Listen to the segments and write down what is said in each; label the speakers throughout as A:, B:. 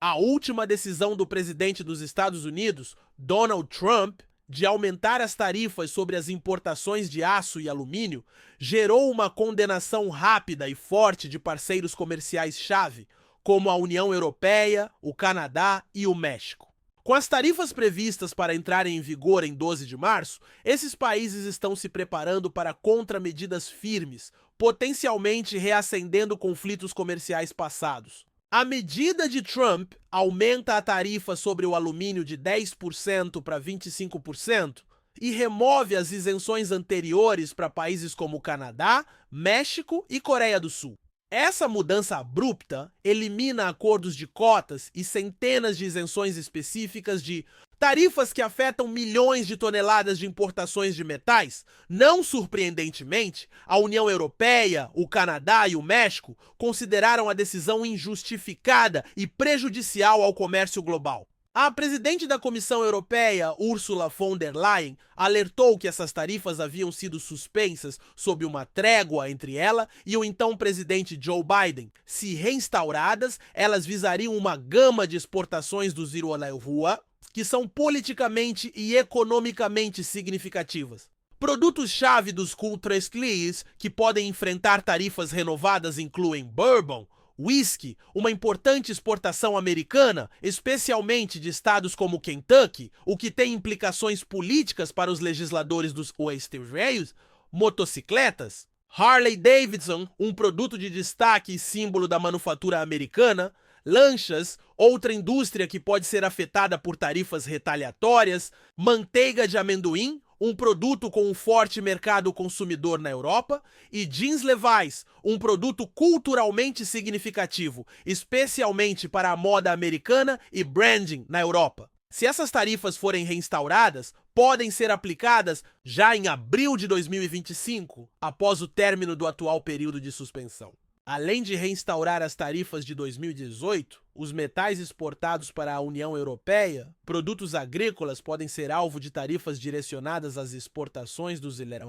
A: A última decisão do presidente dos Estados Unidos, Donald Trump, de aumentar as tarifas sobre as importações de aço e alumínio, gerou uma condenação rápida e forte de parceiros comerciais-chave, como a União Europeia, o Canadá e o México. Com as tarifas previstas para entrarem em vigor em 12 de março, esses países estão se preparando para contramedidas firmes, potencialmente reacendendo conflitos comerciais passados. A medida de Trump aumenta a tarifa sobre o alumínio de 10% para 25% e remove as isenções anteriores para países como Canadá, México e Coreia do Sul. Essa mudança abrupta elimina acordos de cotas e centenas de isenções específicas de tarifas que afetam milhões de toneladas de importações de metais. Não surpreendentemente, a União Europeia, o Canadá e o México consideraram a decisão injustificada e prejudicial ao comércio global. A presidente da Comissão Europeia, Ursula von der Leyen, alertou que essas tarifas haviam sido suspensas sob uma trégua entre ela e o então presidente Joe Biden. Se reinstauradas, elas visariam uma gama de exportações do Zero Rua, que são politicamente e economicamente significativas. Produtos-chave dos Coulter-Schlitz que podem enfrentar tarifas renovadas incluem bourbon, whisky, uma importante exportação americana, especialmente de estados como Kentucky, o que tem implicações políticas para os legisladores dos Western, motocicletas, Harley-Davidson, um produto de destaque e símbolo da manufatura americana, lanchas, outra indústria que pode ser afetada por tarifas retaliatórias, manteiga de amendoim, um produto com um forte mercado consumidor na Europa, e jeans Levi's, um produto culturalmente significativo, especialmente para a moda americana e branding na Europa. Se essas tarifas forem reinstauradas, podem ser aplicadas já em abril de 2025, após o término do atual período de suspensão. Além de reinstaurar as tarifas de 2018, os metais exportados para a União Europeia, produtos agrícolas podem ser alvo de tarifas direcionadas às exportações dos Zero.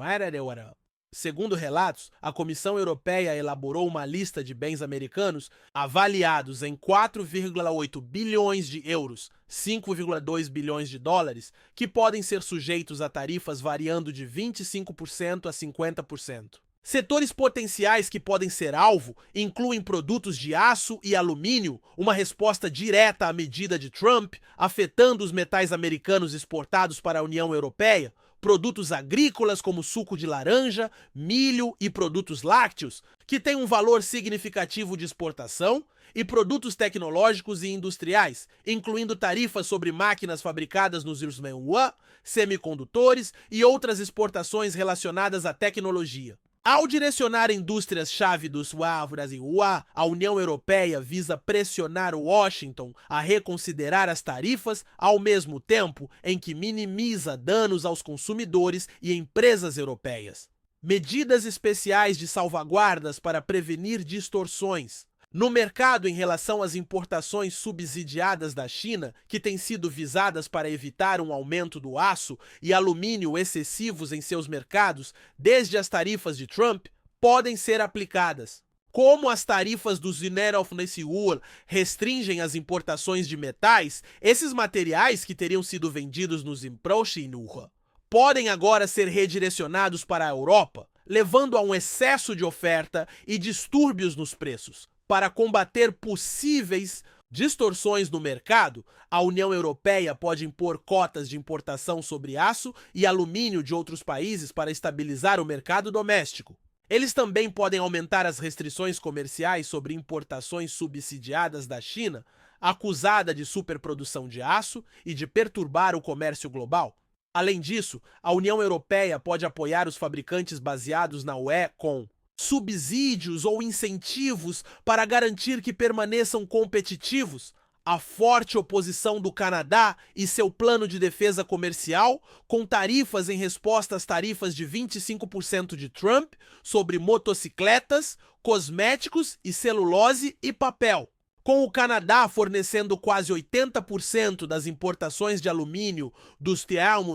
A: Segundo relatos, a Comissão Europeia elaborou uma lista de bens americanos avaliados em 4,8 bilhões de euros, 5,2 bilhões de dólares, que podem ser sujeitos a tarifas variando de 25% a 50%. Setores potenciais que podem ser alvo incluem produtos de aço e alumínio, uma resposta direta à medida de Trump, afetando os metais americanos exportados para a União Europeia, produtos agrícolas como suco de laranja, milho e produtos lácteos, que têm um valor significativo de exportação, e produtos tecnológicos e industriais, incluindo tarifas sobre máquinas fabricadas nos Rua, semicondutores e outras exportações relacionadas à tecnologia. Ao direcionar indústrias-chave dos Brasil, a União Europeia visa pressionar Washington a reconsiderar as tarifas ao mesmo tempo em que minimiza danos aos consumidores e empresas europeias. Medidas especiais de salvaguardas para prevenir distorções no mercado em relação às importações subsidiadas da China, que têm sido visadas para evitar um aumento do aço e alumínio excessivos em seus mercados, desde as tarifas de Trump, podem ser aplicadas. Como as tarifas do Zero restringem as importações de metais, esses materiais que teriam sido vendidos nos Improxinurra podem agora ser redirecionados para a Europa, levando a um excesso de oferta e distúrbios nos preços. Para combater possíveis distorções no mercado, a União Europeia pode impor cotas de importação sobre aço e alumínio de outros países para estabilizar o mercado doméstico. Eles também podem aumentar as restrições comerciais sobre importações subsidiadas da China, acusada de superprodução de aço e de perturbar o comércio global. Além disso, a União Europeia pode apoiar os fabricantes baseados na UE com subsídios ou incentivos para garantir que permaneçam competitivos, a forte oposição do Canadá e seu plano de defesa comercial, com tarifas em resposta às tarifas de 25% de Trump sobre motocicletas, cosméticos e celulose e papel. Com o Canadá fornecendo quase 80% das importações de alumínio dos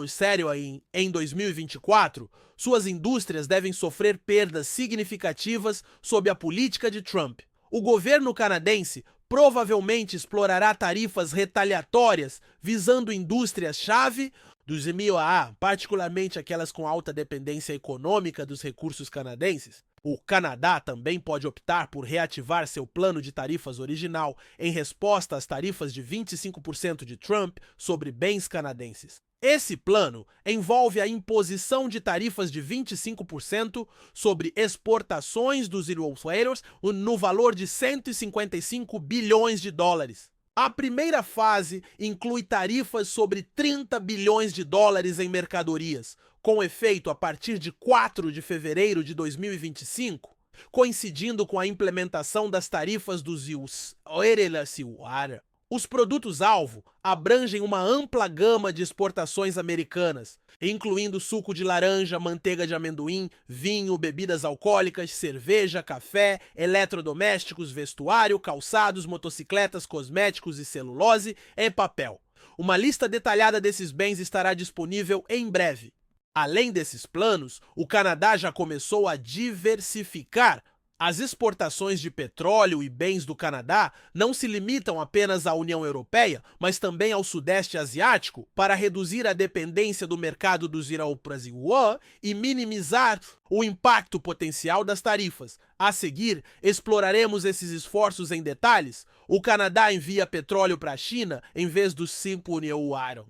A: Sério em 2024, suas indústrias devem sofrer perdas significativas sob a política de Trump. O governo canadense provavelmente explorará tarifas retaliatórias visando indústrias-chave dos EMEA, particularmente aquelas com alta dependência econômica dos recursos canadenses. O Canadá também pode optar por reativar seu plano de tarifas original em resposta às tarifas de 25% de Trump sobre bens canadenses. Esse plano envolve a imposição de tarifas de 25% sobre exportações dos hidrofoileiros no valor de 155 bilhões de dólares. A primeira fase inclui tarifas sobre 30 bilhões de dólares em mercadorias, com efeito a partir de 4 de fevereiro de 2025, coincidindo com a implementação das tarifas dos USMCA. Os produtos-alvo abrangem uma ampla gama de exportações americanas, incluindo suco de laranja, manteiga de amendoim, vinho, bebidas alcoólicas, cerveja, café, eletrodomésticos, vestuário, calçados, motocicletas, cosméticos e celulose em papel. Uma lista detalhada desses bens estará disponível em breve. Além desses planos, o Canadá já começou a diversificar. As exportações de petróleo e bens do Canadá não se limitam apenas à União Europeia, mas também ao Sudeste Asiático, para reduzir a dependência do mercado dos hidrocarburos e minimizar o impacto potencial das tarifas. A seguir, exploraremos esses esforços em detalhes. O Canadá envia petróleo para a China em vez do Union.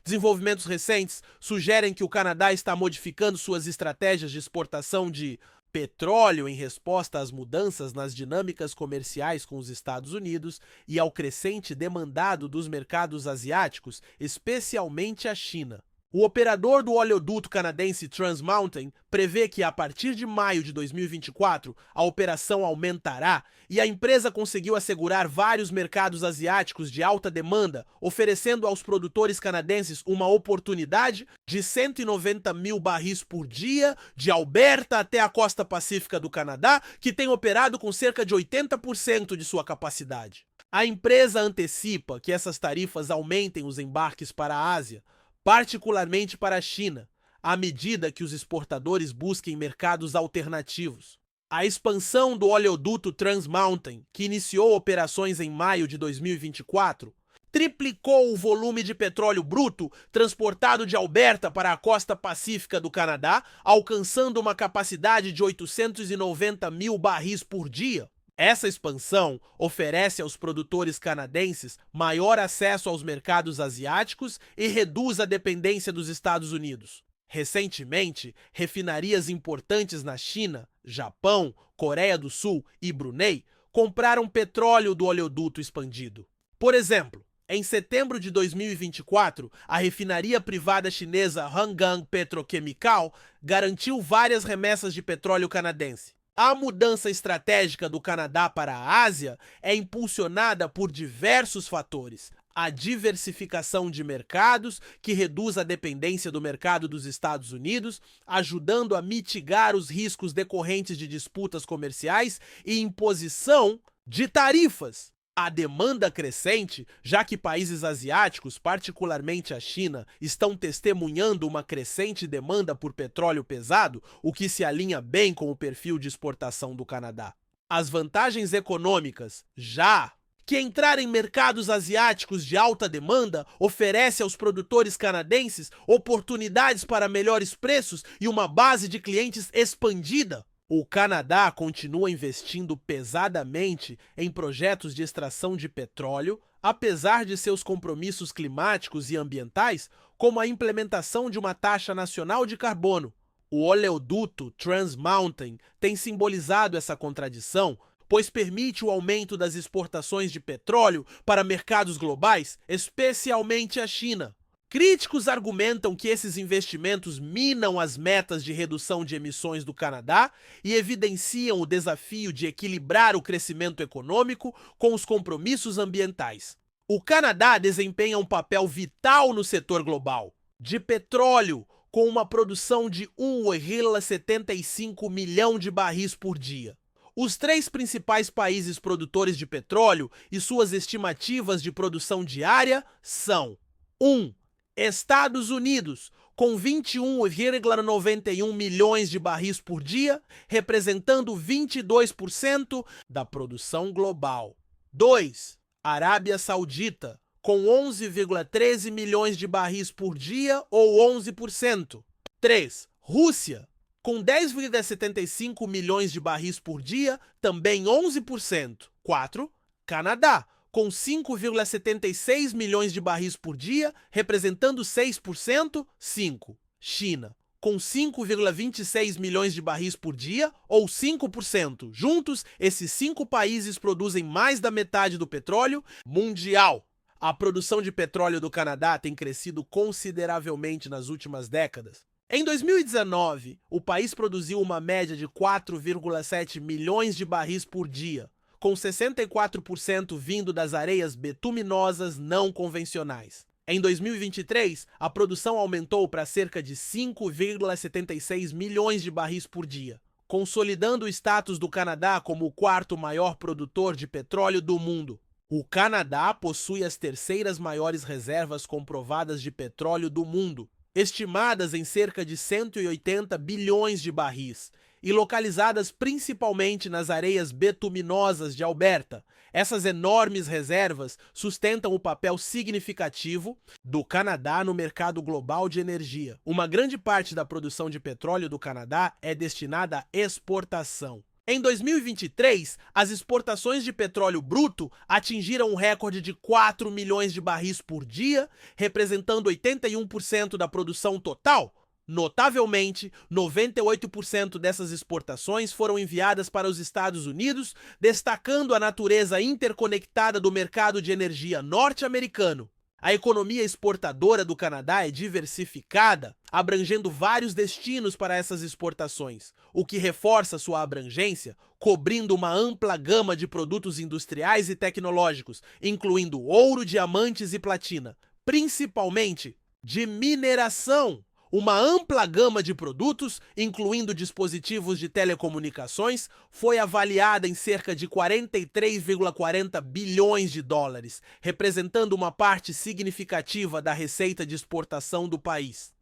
A: Desenvolvimentos recentes sugerem que o Canadá está modificando suas estratégias de exportação de petróleo em resposta às mudanças nas dinâmicas comerciais com os Estados Unidos e ao crescente demandado dos mercados asiáticos, especialmente a China. O operador do oleoduto canadense Trans Mountain prevê que, a partir de maio de 2024, a operação aumentará e a empresa conseguiu assegurar vários mercados asiáticos de alta demanda, oferecendo aos produtores canadenses uma oportunidade de 190 mil barris por dia, de Alberta até a costa pacífica do Canadá, que tem operado com cerca de 80% de sua capacidade. A empresa antecipa que essas tarifas aumentem os embarques para a Ásia, particularmente para a China, à medida que os exportadores busquem mercados alternativos. A expansão do oleoduto Trans Mountain, que iniciou operações em maio de 2024, triplicou o volume de petróleo bruto transportado de Alberta para a costa pacífica do Canadá, alcançando uma capacidade de 890 mil barris por dia. Essa expansão oferece aos produtores canadenses maior acesso aos mercados asiáticos e reduz a dependência dos Estados Unidos. Recentemente, refinarias importantes na China, Japão, Coreia do Sul e Brunei compraram petróleo do oleoduto expandido. Por exemplo, em setembro de 2024, a refinaria privada chinesa Hangang Petrochemical garantiu várias remessas de petróleo canadense. A mudança estratégica do Canadá para a Ásia é impulsionada por diversos fatores. A diversificação de mercados, que reduz a dependência do mercado dos Estados Unidos, ajudando a mitigar os riscos decorrentes de disputas comerciais e imposição de tarifas. A demanda crescente, já que países asiáticos, particularmente a China, estão testemunhando uma crescente demanda por petróleo pesado, o que se alinha bem com o perfil de exportação do Canadá. As vantagens econômicas, já que entrar em mercados asiáticos de alta demanda oferece aos produtores canadenses oportunidades para melhores preços e uma base de clientes expandida. O Canadá continua investindo pesadamente em projetos de extração de petróleo, apesar de seus compromissos climáticos e ambientais, como a implementação de uma taxa nacional de carbono. O oleoduto Trans Mountain tem simbolizado essa contradição, pois permite o aumento das exportações de petróleo para mercados globais, especialmente a China. Críticos argumentam que esses investimentos minam as metas de redução de emissões do Canadá e evidenciam o desafio de equilibrar o crescimento econômico com os compromissos ambientais. O Canadá desempenha um papel vital no setor global de petróleo, com uma produção de 1,75 milhão de barris por dia. Os 3 principais países produtores de petróleo e suas estimativas de produção diária são 1. Estados Unidos, com 21,91 milhões de barris por dia, representando 22% da produção global. 2. Arábia Saudita, com 11,13 milhões de barris por dia, ou 11%. 3. Rússia, com 10,75 milhões de barris por dia, também 11%. 4. Canadá, com 5,76 milhões de barris por dia, representando 6%. 5. China, com 5,26 milhões de barris por dia, ou 5%. Juntos, esses 5 países produzem mais da metade do petróleo mundial. A produção de petróleo do Canadá tem crescido consideravelmente nas últimas décadas. Em 2019, o país produziu uma média de 4,7 milhões de barris por dia, com 64% vindo das areias betuminosas não convencionais. Em 2023, a produção aumentou para cerca de 5,76 milhões de barris por dia, consolidando o status do Canadá como o quarto maior produtor de petróleo do mundo. O Canadá possui as terceiras maiores reservas comprovadas de petróleo do mundo, estimadas em cerca de 180 bilhões de barris, e localizadas principalmente nas areias betuminosas de Alberta. Essas enormes reservas sustentam o papel significativo do Canadá no mercado global de energia. Uma grande parte da produção de petróleo do Canadá é destinada à exportação. Em 2023, as exportações de petróleo bruto atingiram um recorde de 4 milhões de barris por dia, representando 81% da produção total. Notavelmente, 98% dessas exportações foram enviadas para os Estados Unidos, destacando a natureza interconectada do mercado de energia norte-americano. A economia exportadora do Canadá é diversificada, abrangendo vários destinos para essas exportações, o que reforça sua abrangência, cobrindo uma ampla gama de produtos industriais e tecnológicos, incluindo ouro, diamantes e platina, principalmente de mineração. Uma ampla gama de produtos, incluindo dispositivos de telecomunicações, foi avaliada em cerca de 43,40 bilhões de dólares, representando uma parte significativa da receita de exportação do país.